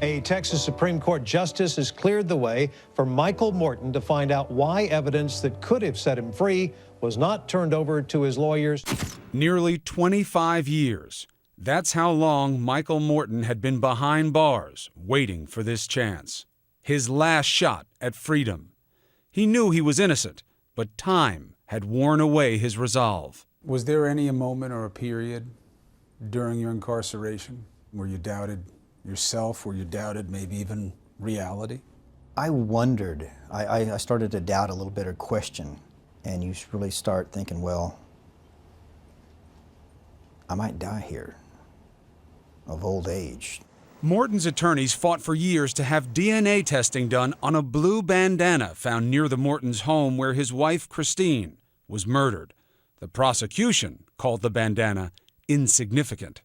A Texas Supreme Court justice has cleared the way for Michael Morton to find out why evidence that could have set him free was not turned over to his lawyers. Nearly 25 years. That's how long Michael Morton had been behind bars, waiting for this chance. His last shot at freedom. He knew he was innocent, but time had worn away his resolve. Was there any moment or a period during your incarceration where you doubted yourself, where you doubted maybe even reality? I wondered. I started to doubt a little bit or question, and you really start thinking, well, I might die here of old age. Morton's attorneys fought for years to have DNA testing done on a blue bandana found near the Morton's home where his wife, Christine, was murdered. The prosecution called the bandana insignificant.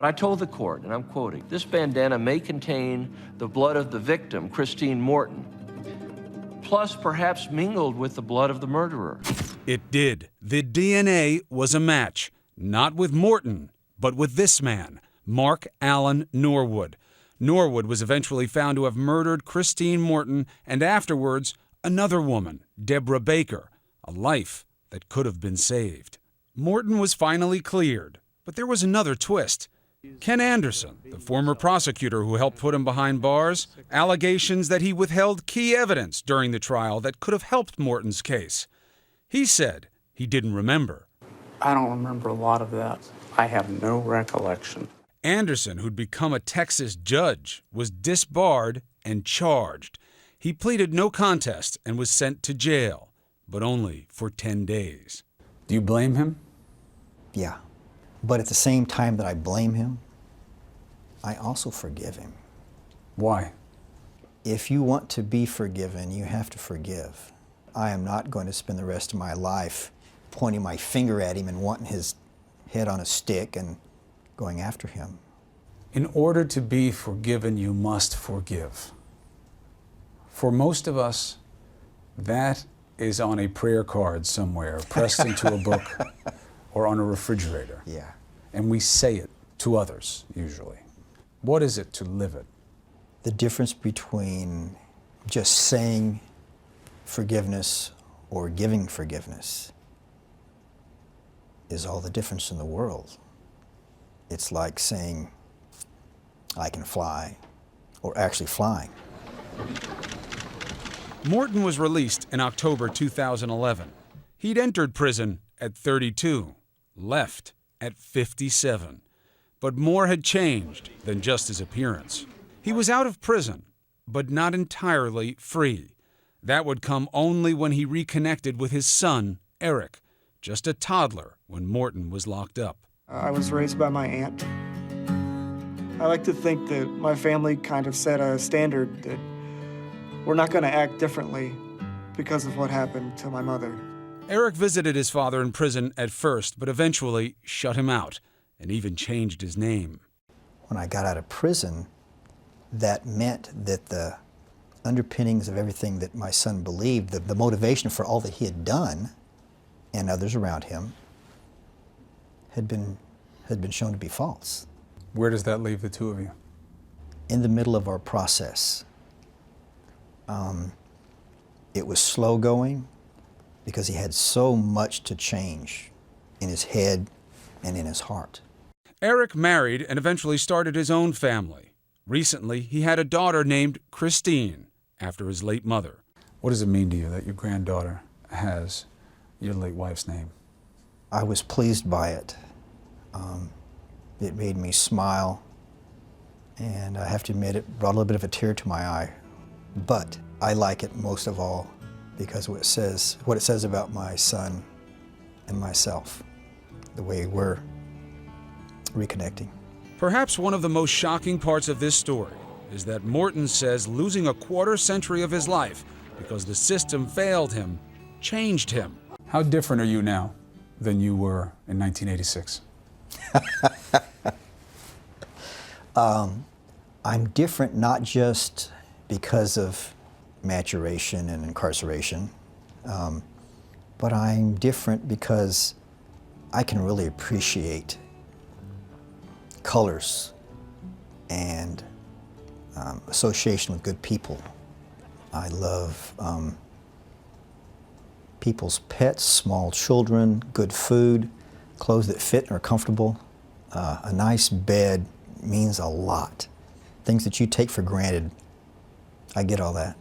I told the court, and I'm quoting, "This bandana may contain the blood of the victim, Christine Morton, plus perhaps mingled with the blood of the murderer." It did. The DNA was a match, not with Morton, but with this man, Mark Allen Norwood. Norwood was eventually found to have murdered Christine Morton and afterwards another woman, Deborah Baker, a life that could have been saved. Morton was finally cleared, but there was another twist. Ken Anderson, the former prosecutor who helped put him behind bars, allegations that he withheld key evidence during the trial that could have helped Morton's case. He said he didn't remember. I don't remember a lot of that. I have no recollection. Anderson, who'd become a Texas judge, was disbarred and charged. He pleaded no contest and was sent to jail, but only for 10 days. Do you blame him? Yeah. But at the same time that I blame him, I also forgive him. Why? If you want to be forgiven, you have to forgive. I am not going to spend the rest of my life pointing my finger at him and wanting his head on a stick and going after him. In order to be forgiven, you must forgive. For most of us, that is on a prayer card somewhere, pressed into a book, or on a refrigerator. Yeah. And we say it to others, usually. What is it to live it? The difference between just saying forgiveness or giving forgiveness is all the difference in the world. It's like saying, I can fly, or actually flying. Morton was released in October 2011. He'd entered prison at 32, left at 57. But more had changed than just his appearance. He was out of prison, but not entirely free. That would come only when he reconnected with his son, Eric, just a toddler when Morton was locked up. I was raised by my aunt. I like to think that my family kind of set a standard that we're not going to act differently because of what happened to my mother. Eric visited his father in prison at first, but eventually shut him out and even changed his name. When I got out of prison, that meant that the underpinnings of everything that my son believed, the motivation for all that he had done and others around him, had been shown to be false. Where does that leave the two of you? In the middle of our process. It was slow going because he had so much to change in his head and in his heart. Eric married and eventually started his own family. Recently, he had a daughter named Christine, after his late mother. What does it mean to you that your granddaughter has your late wife's name? I was pleased by it. It made me smile, and I have to admit it brought a little bit of a tear to my eye. But I like it most of all because what it says about my son and myself, the way we're reconnecting. Perhaps one of the most shocking parts of this story is that Morton says losing a quarter-century of his life because the system failed him changed him. How different are you now than you were in 1986? I'm different not just because of maturation and incarceration, but I'm different because I can really appreciate colors and association with good people. I love people's pets, small children, good food, clothes that fit and are comfortable. A nice bed means a lot. Things that you take for granted, I get all that.